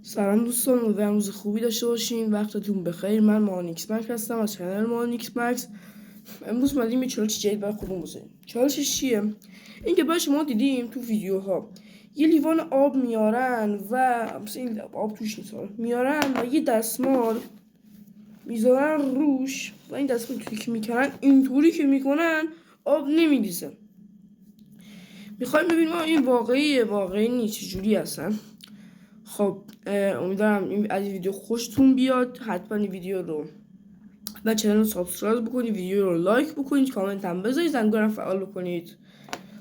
سلام دوستان، امیدوارم روز خوبی داشته باشین. وقتتون بخیر. من مانیکس مکس هستم از کانال مانیکس مکس. امروز اومدیم یه چالش جدید برای خودمون بزنیم. چالشش چیه؟ این که باشه ما دیدیم تو ویدیوها یه لیوان آب میارن و مثلا این آب توش نیست میارن و یه دستمال میذارن روش و این دستمال توی که میکنن اینطوری که میکنن آب نمیریزه. میخوایم ببینیم این واقعی نیست چجوری هستن. خب امیدوارم از این ویدیو خوشتون بیاد. حتما این ویدیو رو و چنل رو سابسکرایب بکنید، ویدیو رو لایک بکنید، کامنت هم بذارید، زنگوله هم فعال بکنید.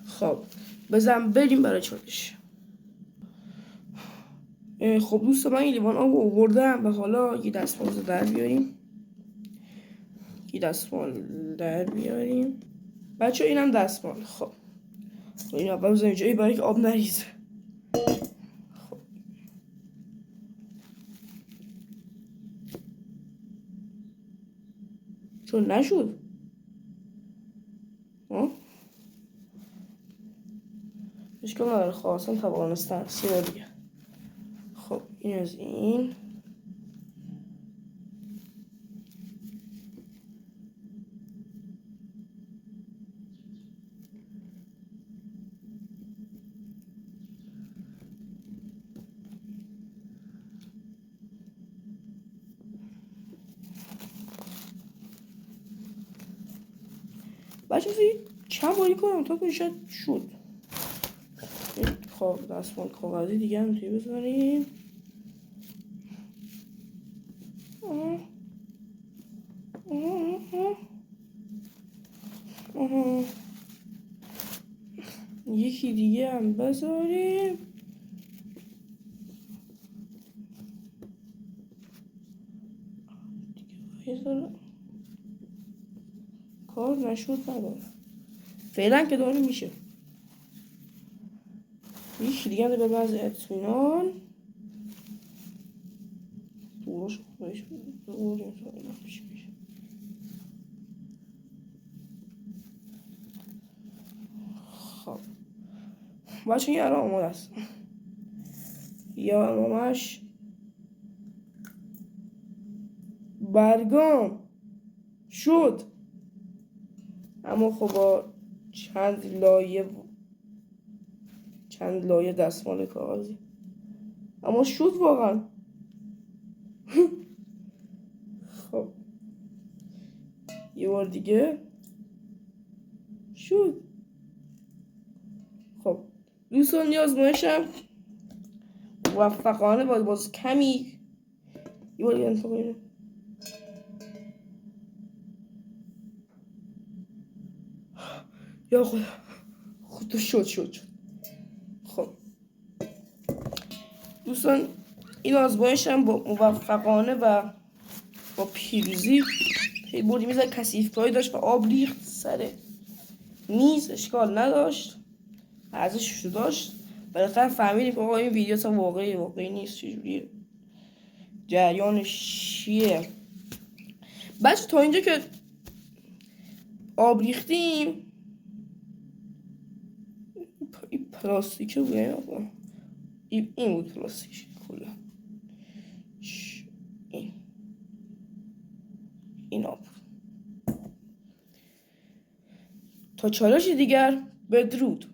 خب بزن بریم برای چالش. خب دوست من این لیوان آب آوردم و حالا یه دستمال در بیاریم. بچه اینم دستمال. خب این اول بزنیم جایی برای که آب نریزه. چون نشد اشکال نداره، خواستم توانستم 3 بار دیگه. خب این از این. بچه چند باری کنم تا که شد. خب دستمال کاغذی دیگه هم توی بذاریم. یکی دیگه هم بذاریم. کار نشد نداره فعلا که داره میشه. یکی دیگه هم به بعض اطمینان دورش خودش دوریم تا اینا میشه. خب بچه این الان آماده است. یا نامش برگام شد، اما خب با چند لایه دستمال کاغذی، اما شد واقعا. خب یه بار دیگه شد. خب دوستان یه آزمایشم موفقانه باز کمی یه بار دیگه انتخاب کنیم. یا خود شد. خب دوستان این آزمایشم با موفقانه و با پیروزی بردی. میز کثیفکاری داشت و آب ریخت سر میز، اشکال نداشت، ارزشش رو داشت. بالاخره فهمیدیم که آقا این ویدیو اصلا واقعی نیست. چجوریه جریانش چیه؟ بچه تا اینجا که آب ریختیم این پلاستیکه بود. این بود پلاستیک کلا. این آب. تا چالش دیگر بدرود.